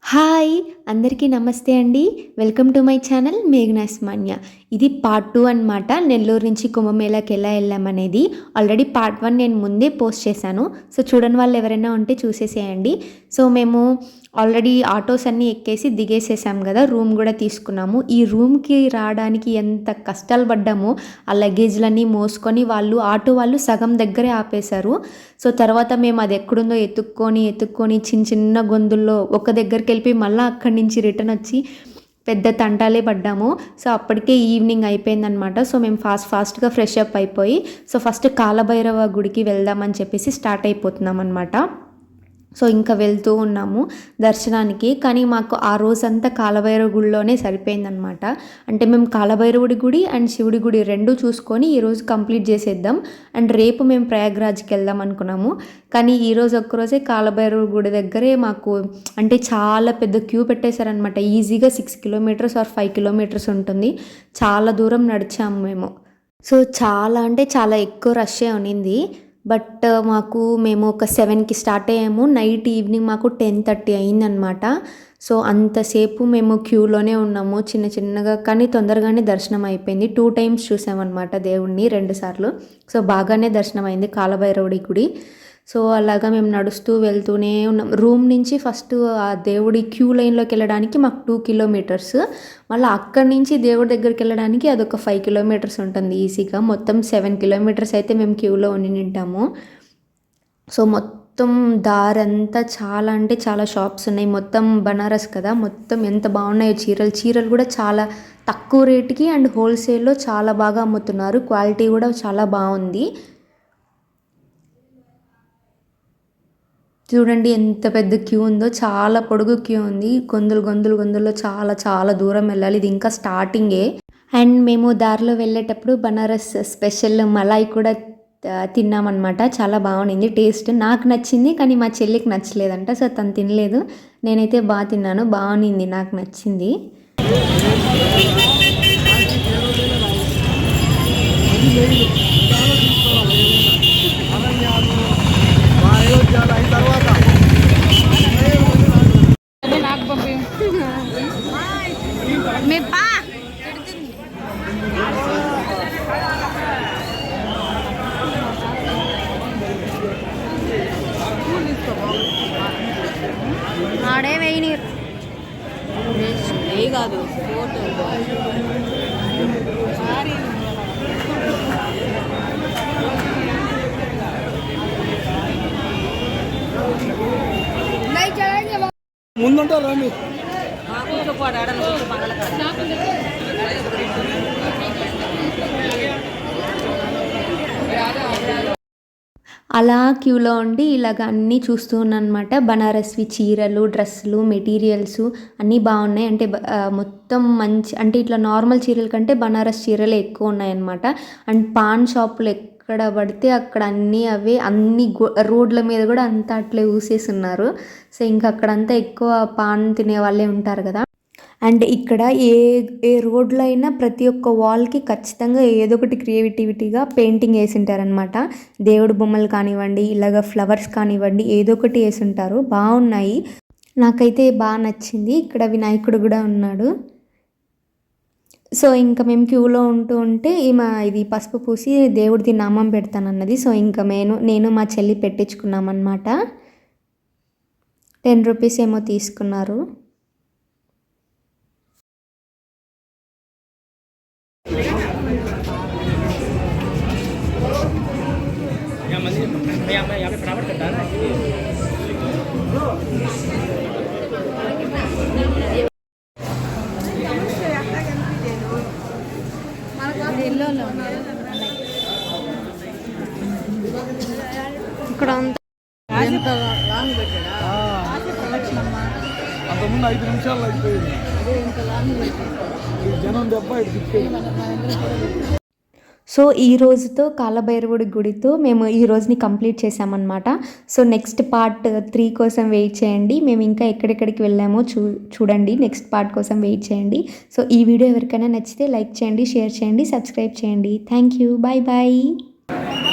Hi! అందరికీ నమస్తే అండి. Welcome to my channel మేఘ్నాస్ Manya. ఇది పార్ట్ 2 అనమాట. నెల్లూరు నుంచి కుంభమేళాకి ఎలా ఎళ్ళామనేది. ఆల్రెడీ పార్ట్ 1 నేను ముందే పోస్ట్ చేశాను. సో, చూడని వాళ్ళు ఎవరైనా ఉంటే చూసేసేయండి. సో, మేము ఆల్రెడీ ఆటోస్ అన్నీ ఎక్కేసి దిగేసేసాం గదా! రూమ్ గూడా తీసుకున్నాము. ఈ రూమ్‌కి రావడానికి ఎంత కష్టాలు పడ్డామో, ఆ లగేజ్‌లన్నీ మోసుకొని ఆటో వాళ్ళు సగం దగ్గరే ఆపేశారు. సో, తర్వాత మేము అది ఎక్కడుందో ఎతుక్కొని చిన్న చిన్న గొంతుల్లో ఒక దగ్గరికెళ్ళిపోయి మళ్ళా అక్కడి నుంచి రిటర్న్ వచ్చి పెద్ద తంటాలే పడ్డాము. సో, అప్పటికే ఈవినింగ్ అయిపోయిందనమాట. సో, మేము ఫాస్ట్‌గా ఫ్రెష్ అప్ అయిపోయి ఫస్ట్ కాలభైరవ గుడికి వెళ్దామని చెప్పేసి స్టార్ట్ అయిపోతున్నామనమాట. సో, ఇంకా వెళ్తూ ఉన్నాము దర్శనానికి. కానీ మాకు ఆ రోజంతా కాలభైరవ గుడిలోనే సరిపోయిందనమాట. అంటే మేము కాలభైరవుడి గుడి అండ్ శివుడి గుడి 2 చూసుకొని ఈరోజు కంప్లీట్ చేసేద్దాం. అండ్ రేపు మేము ప్రయాగ్రాజ్‌కి వెళ్దాం అనుకున్నాము. కానీ ఈరోజు ఒక్కరోజే కాలభైరవ గుడి దగ్గరే మాకు అంటే చాలా పెద్ద క్యూ పెట్టేశారనమాట. ఈజీగా 6 కిలోమీటర్స్ ఆర్ 5 కిలోమీటర్స్ ఉంటుంది. చాలా దూరం నడిచాము మేము. సో, చాలా అంటే చాలా ఎక్కువ రష్షే ఉన్నింది. బట్ మేము ఒక 7కి స్టార్ట్ అయ్యాము. ఈవినింగ్ మాకు 10:30 అయిందనమాట. సో, అంతసేపు మేము క్యూలోనే ఉన్నాము చిన్నగా. కానీ తొందరగానే దర్శనం అయిపోయింది. 2 టైమ్స్ చూసామన్నమాట దేవుడిని 2 సార్లు. సో, బాగానే దర్శనం అయింది కాలభైరవుడి గుడి. సో, అలాగా మేము నడుస్తూ వెళ్తూనే ఉన్నాం. రూమ్ నుంచి ఫస్ట్ ఆ దేవుడి క్యూ లైన్‌లోకి వెళ్ళడానికి మాకు 2 కిలోమీటర్స్. మళ్ళీ అక్కడి నుంచి దేవుడి దగ్గరికి వెళ్ళడానికి అదొక 5 కిలోమీటర్స్ ఉంటుంది ఈజీగా. మొత్తం 7 కిలోమీటర్స్ అయితే మేము క్యూలో ఉండింటాము. సో, మొత్తం దారంతా చాలా అంటే చాలా షాప్స్ ఉన్నాయి. మొత్తం బనారస్ కదా! మొత్తం ఎంత బాగున్నాయో చీరలు కూడా చాలా తక్కువ రేట్‌కి అండ్ హోల్సేల్‌లో చాలా బాగా అమ్ముతున్నారు. క్వాలిటీ కూడా చాలా బాగుంది. చూడండి ఎంత పెద్ద క్యూ ఉందో, చాలా పొడుగు క్యూ ఉంది. గొంతుల్లో చాలా దూరం వెళ్ళాలి. ఇది ఇంకా స్టార్టింగే. అండ్ మేము దారిలో వెళ్ళేటప్పుడు బనారస్ స్పెషల్ మలాయ్ కూడా తిన్నామన్నమాట. చాలా బాగుండింది టేస్ట్. నాకు నచ్చింది కానీ మా చెల్లికి నచ్చలేదంట. సో, తను తినలేదు. నేనైతే తిన్నాను. బాగుండింది. నాకు నచ్చింది. ఆడే వేయనీరు కాదు ముందుంటారు రండి. అలా క్యూలో ఉండి ఇలాగ అన్నీ చూస్తూ ఉన్నానమాట. బనారస్వి చీరలు, డ్రెస్సులు, మెటీరియల్స్ అన్నీ బాగున్నాయి. అంటే మొత్తం మంచి అంటే ఇట్లా నార్మల్ చీరల కంటే బనారస్ చీరలే ఎక్కువ ఉన్నాయన్నమాట. అండ్ పాన్ షాపులు ఎక్కడ పడితే అక్కడ అన్నీ రోడ్ల మీద కూడా అంతా అట్లే ఊసేస్తున్నారు. సో, ఇంకా అక్కడంతా ఎక్కువ పాన్ తినే వాళ్ళే ఉంటారు కదా! అండ్ ఇక్కడ ఏ రోడ్లో అయినా ప్రతి ఒక్క వాల్కి ఖచ్చితంగా ఏదో ఒకటి క్రియేటివిటీగా పెయింటింగ్ వేసింటారనమాట. దేవుడు బొమ్మలు కానివ్వండి, ఇలాగ ఫ్లవర్స్ కానివ్వండి, ఏదో ఒకటి వేసుంటారు. బాగున్నాయి. నాకైతే బాగా నచ్చింది. ఇక్కడ వినాయకుడు కూడా ఉన్నాడు. సో, ఇంకా మేము క్యూలో ఉంటే ఇది పసుపు పూసి దేవుడిది నామం పెడతానన్నది. సో, ఇంకా నేను మా చెల్లి పెట్టించుకున్నామన్నమాట. 10 రూపీస్ ఏమో తీసుకున్నారు. ఇక్కడ అంతకుముందు 5 నిమిషాల్లో అయిపోయింది. జనం దెబ్బ సో, ఈ రోజుతో కాలభైరవుడి గుడితో మేము ఈ రోజుని కంప్లీట్ చేసామన్నమాట. సో, నెక్స్ట్ పార్ట్ 3 కోసం వెయిట్ చేయండి. మేము ఇంకా ఎక్కడెక్కడికి వెళ్ళామో చూడండి. నెక్స్ట్ పార్ట్ కోసం వెయిట్ చేయండి. సో, ఈ వీడియో ఎవరికైనా నచ్చితే లైక్ చేయండి, షేర్ చేయండి, సబ్స్క్రైబ్ చేయండి. Thank you. బాయ్.